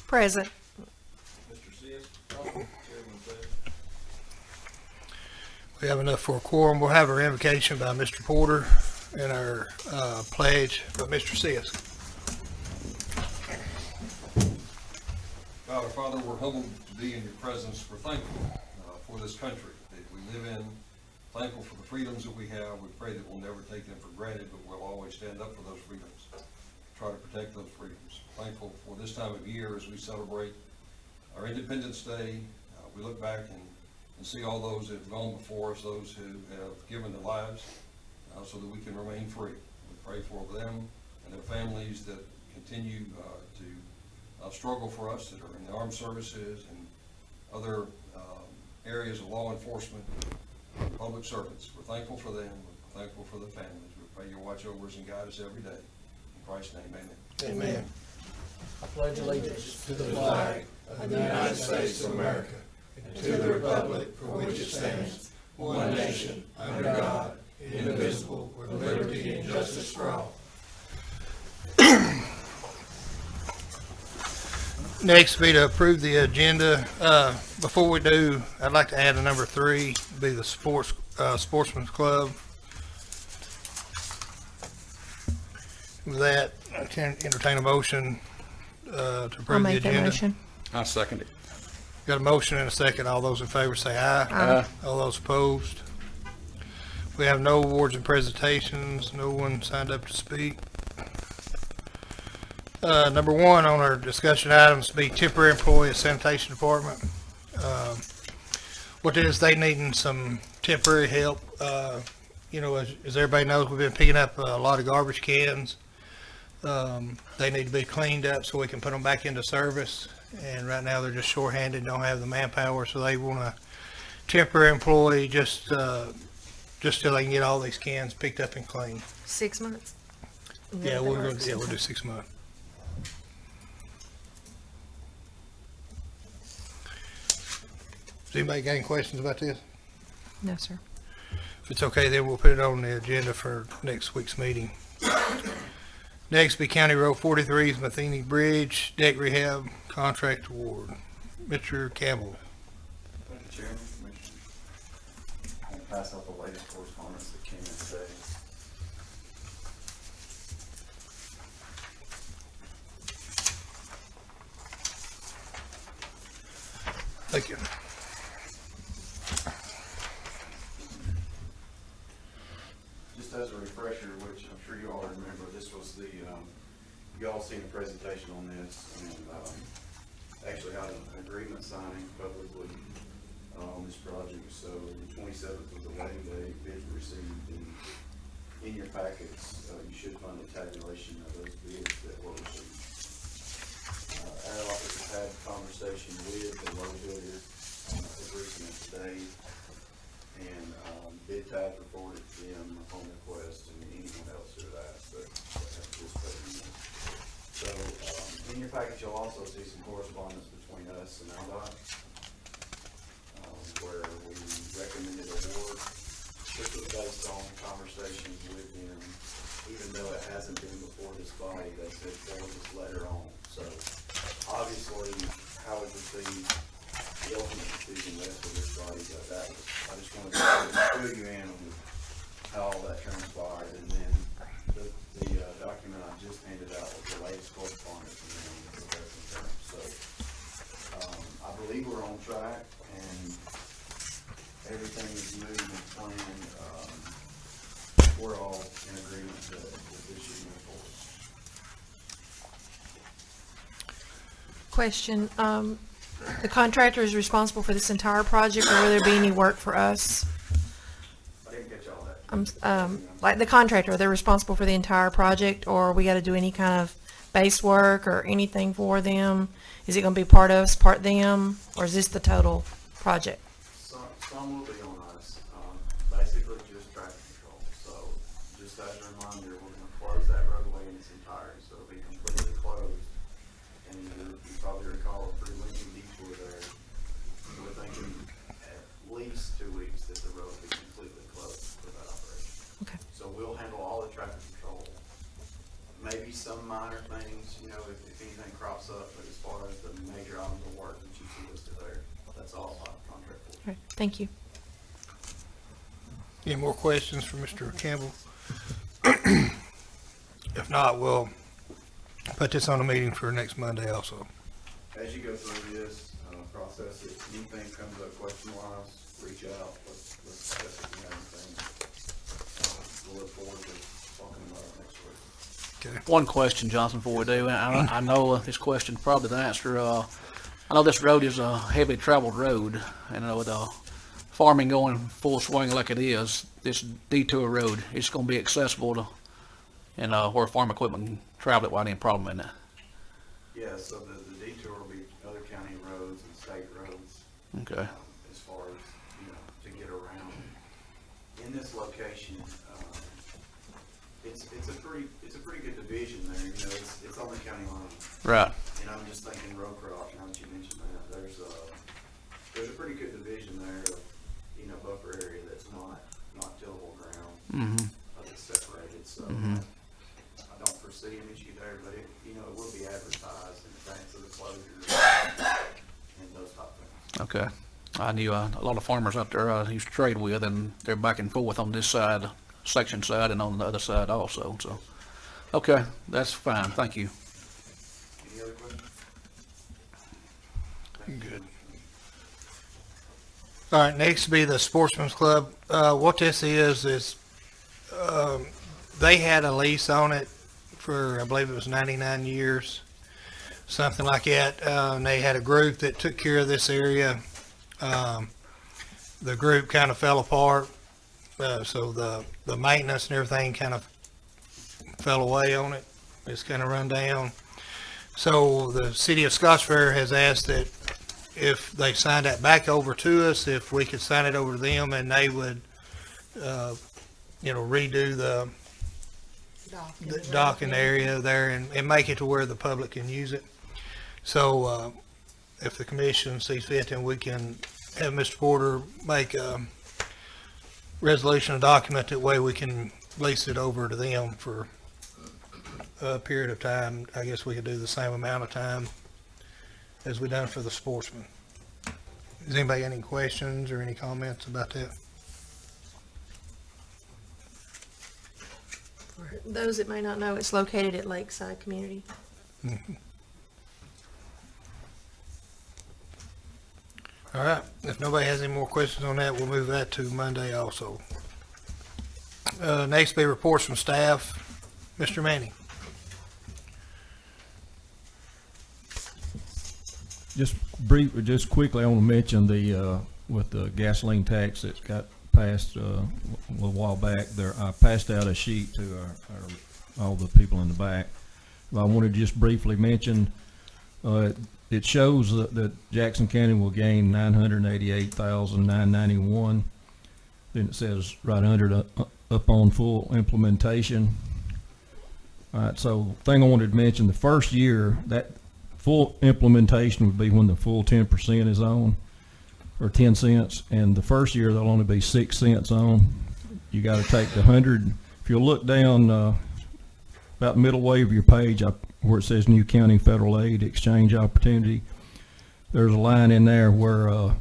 Present. Mr. Sis? Chairman says. We have enough for a quorum. We'll have our invocation by Mr. Porter and our pledge by Mr. Sis. God, our Father, we're humbled to be in your presence. We're thankful for this country that we live in, thankful for the freedoms that we have. We pray that we'll never take them for granted, but we'll always stand up for those freedoms, try to protect those freedoms. Thankful for this time of year as we celebrate our Independence Day. We look back and see all those that have gone before us, those who have given their lives so that we can remain free. We pray for them and their families that continue to struggle for us, that are in the armed services and other areas of law enforcement, public servants. We're thankful for them. We're thankful for the families. We pray you watch over us and guide us every day. In Christ's name, amen. Amen. I pledge allegiance to the flag of the United States of America and to the republic for which it stands, one nation, under God, indivisible, with liberty and justice for all. Next be to approve the agenda. Before we do, I'd like to add a number 3, be the Sportsman's Club. With that, I can entertain a motion to approve I'll the make that agenda. motion. I second it. Got a motion and a second. All those in favor say aye. Aye. All those opposed. We have no awards and presentations. No one signed up to speak. Number 1 on our discussion items be temporary employee at sanitation department. What it is, they needing some temporary help. As everybody knows, we've been picking up a lot of garbage cans. They need to be cleaned up so we can put them back into service. And right now they're just shorthanded, don't have the manpower, so they want a temporary employee just till they can get all these cans picked up and cleaned. 6 months? Yeah, we'll do 6 months. Does anybody got any questions about this? No, sir. If it's okay, then we'll put it on the agenda for next week's meeting. Next be County Road 43's Matheny Bridge Deck Rehab Contract Award. Mr. Campbell. Thank you, Chairman, Commissioner. I'm going to pass out the latest correspondence that came in today. Thank you. Just as a refresher, which I'm sure you all remember, this was the, you all seen the presentation on this, and actually had an agreement signing publicly on this project. So the 27th was the wedding day, bids were received, and in your packets, you should find a tabulation of those bids that were received. Our office has had a conversation with the low bidder as recent as today, and bid tags reported to them upon request, and anyone else who had asked that have participated in this. So in your package, you'll also see some correspondence between us and AlDOT, where we recommended award. This was based on conversations with them, even though it hasn't been before this body, they said forward this letter on. So obviously, how it would be, the ultimate decision rests with this body, but that was, I just wanted to fill you in on how all that transpired. And then the document I just handed out was the latest correspondence from them with the present term. So I believe we're on track and everything is moving as planned. We're all in agreement that this should move forward. Question, the contractor is responsible for this entire project, or will there be any work for us? I didn't catch all that. Like the contractor, they're responsible for the entire project, or we gotta do any kind of base work or anything for them? Is it gonna be part us, part them, or is this the total project? Some will be on us, basically just traffic control. So just as a reminder, we're gonna close that roadway in its entirety, so it'll be completely closed. And you probably recall a pretty lengthy detour there. So we're thinking at least 2 weeks that the road will be completely closed for that operation. Okay. So we'll handle all the traffic control. Maybe some some minor things, you know, if anything crops up, but as far as the major items of work that you see listed there, that's all by contract for. All right, thank you. Any more questions for Mr. Campbell? If not, we'll put this on a meeting for next Monday also. As you go through this process, if anything comes up question-wise, reach out. Let's discuss if you have anything. We'll look forward to talking about it next week. Okay. One question, Johnson, before we do, and I know this question probably the answer. I know this road is a heavily traveled road, and with farming going full swing like it is, this detour road is going to be accessible to, and where farm equipment can travel it without any problem in it. Yeah, so the detour will be other county roads and state roads. Okay. As far as, you know, to get around. In this location, it's a pretty good division there, you know, it's on the county line. Right. And I'm just thinking row crop, now that you mentioned that, there's a pretty good division there of, you know, buffer area that's not tillable ground. Mm-hmm. It's separated, so Mhm. I don't foresee an issue there, but it, you know, it will be advertised in advance of the closure and those type of things. Okay. I knew a lot of farmers up there I used to trade with, and they're back and forth on this side, section side, and on the other side also. So, okay, that's fine. Thank you. Any other questions? Good. All right, next will be the Sportsman's Club. What this is they had a lease on it for, I believe it was 99 years, something like that. And they had a group that took care of this area. The group kind of fell apart, so the maintenance and everything kind of fell away on it. It's kind of run down. So the city of Scottsboro has asked that if they signed that back over to us, if we could sign it over to them, and they would, redo the dock in the area there and make it to where the public can use it. So if the commission sees fit, then we can have Mr. Porter make a resolution, a document, that way we can lease it over to them for a period of time. I guess we could do the same amount of time as we done for the Sportsman. Does anybody got any questions or any comments about that? For those that may not know, it's located at Lakeside Community. All right, if nobody has any more questions on that, we'll move that to Monday also. Next will be reports from staff. Mr. Manning. Just quickly, I want to mention with the gasoline tax that got passed a little while back. I passed out a sheet to all the people in the back. I want to just briefly mention it shows that Jackson County will gain $988,991. Then it says right under it, upon full implementation. All right, so the thing I wanted to mention, the first year, that full implementation would be when the full 10% is on, or 10 cents, and the first year there'll only be 6 cents on. You got to take the 100. If you look down about middle way of your page, where it says New County Federal Aid Exchange Opportunity, there's a line in there where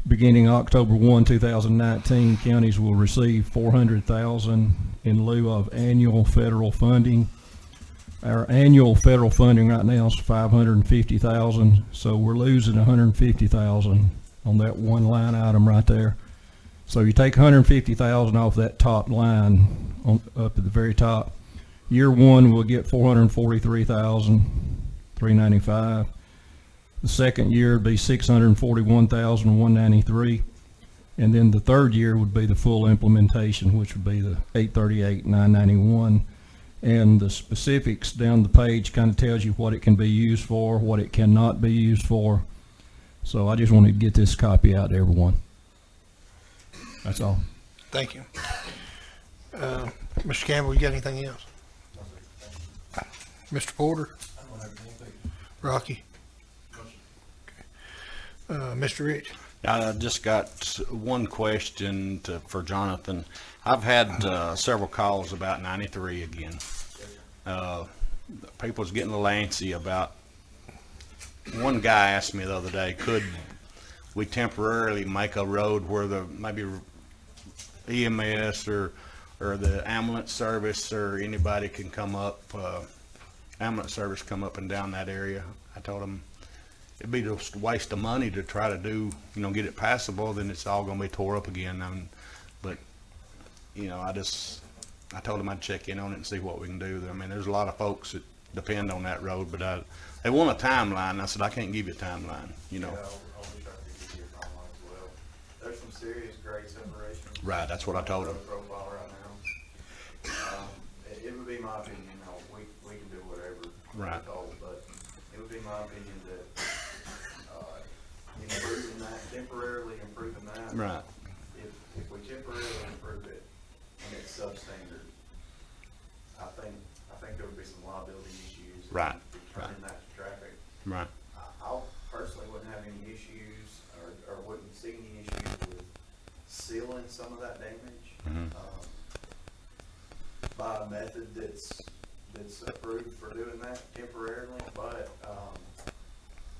beginning October 1, 2019, counties will receive $400,000 in lieu of annual federal funding. Our annual federal funding right now is $550,000, so we're losing $150,000 on that one line item right there. So you take $150,000 off that top line up at the very top. Year one, we'll get $443,395. The second year would be $641,193, and then the third year would be the full implementation, which would be the $838,991. And the specifics down the page kind of tells you what it can be used for, what it cannot be used for. So I just wanted to get this copy out to everyone. That's all. Thank you. Mr. Campbell, you got anything else? Mr. Porter? Rocky? Mr. Rich? I just got one question for Jonathan. I've had several calls about 93 again. people's getting a little antsy about, one guy asked me the other day, could we temporarily make a road where the, maybe EMS or the ambulance service or anybody can come up, ambulance service come up and down that area. I told him it'd be just a waste of money to try to do, get it passable, then it's all gonna be tore up again. But, I told him I'd check in on it and see what we can do. I mean, there's a lot of folks that depend on that road, but they want a timeline. I said, I can't give you a timeline, Yeah, I'll be trying to give you a timeline as well. There's some serious grade separation. Right, that's what I told him. Profile right now. It would be my opinion, we can do whatever Right. we're told, but it would be my opinion that, improving that, temporarily improving that. Right. If we temporarily improve it and it's substandard, I think there would be some liability issues. Right, Returning that to traffic. Right. I personally wouldn't have any issues or wouldn't see any issues with sealing some of that damage. Mhm. By a method that's approved for doing that temporarily, but,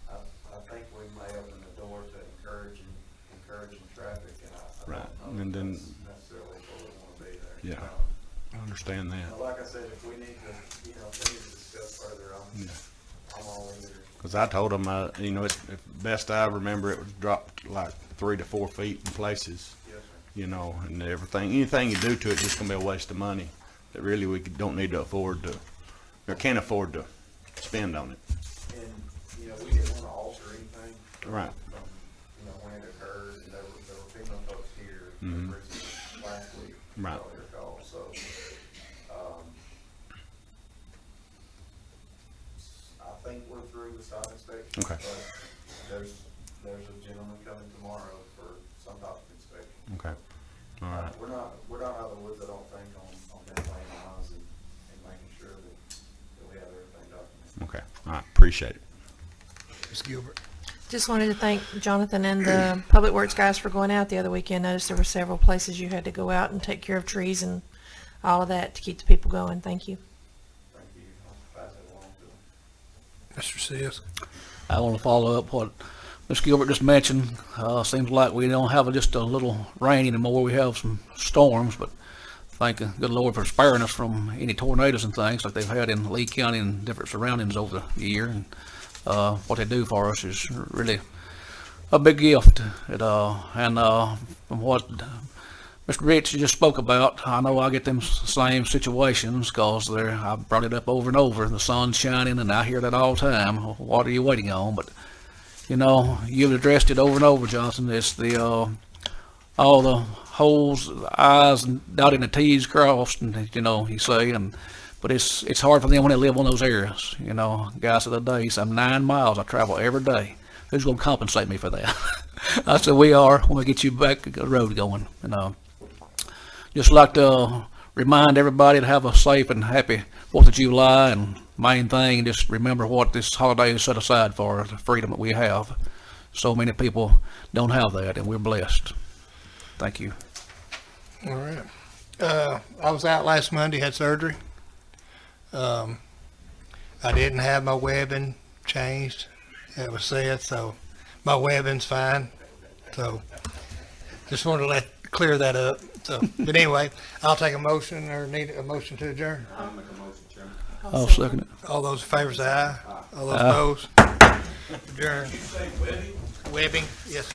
I think we may open the door to encouraging traffic, and I Right, don't know and if then- that's necessarily where we wanna be there. Yeah. I understand that. Like I said, if we need to, if we need to discuss further, I'm all ears. Because I told him, it's best I remember, it was dropped like 3 to 4 feet in places, Yes, sir. and anything you do to it, just gonna be a waste of money that really we don't need to afford to, or can't afford to spend on it. And, we didn't want to alter anything. Right. From, when it occurred, and there were female folks here Mhm. recently, last week. Right. Probably recall, so, I think we're through the site inspection. Okay. But there's a gentleman coming tomorrow for some type of inspection. Okay. All right. We're not out of the woods, I don't think, on that lane lines and making sure that we have everything documented. Okay. All right. Appreciate it. Ms. Gilbert. Just wanted to thank Jonathan and the Public Works guys for going out the other weekend. Noticed there were several places you had to go out and take care of trees and all of that to keep the people going. Thank you. Thank you. I'll pass it along to them. Mr. Sis. I want to follow up what Ms. Gilbert just mentioned. Seems like we don't have just a little rain anymore. We have some storms, but thank the good Lord for sparing us from any tornadoes and things like they've had in Lee County and different surroundings over the year. And what they do for us is really a big gift. From what Mr. Rich just spoke about, I know I get them same situations because I brought it up over and over. The sun's shining, and I hear that all the time. What are you waiting on? But you've addressed it over and over, Johnson. It's all the holes, the I's dotted and the T's crossed, and you say, but it's hard for them when they live on those areas. Guy said the other day, he said, 9 miles I travel every day. Who's going to compensate me for that? I said, we are when we get you back the road going. Just like to remind everybody to have a safe and happy 4th of July, and main thing, just remember what this holiday is set aside for, the freedom that we have. So many people don't have that, and we're blessed. Thank you. All right. I was out last Monday, had surgery. I didn't have my webbing changed. It was said, so my webbing's fine. So just wanted to clear that up. So, but anyway, I'll take a motion or need a motion to adjourn. I'll make a motion, Chairman. I'll second it. All those in favor say aye. All those opposed? Adjourn. Webbing? Yes.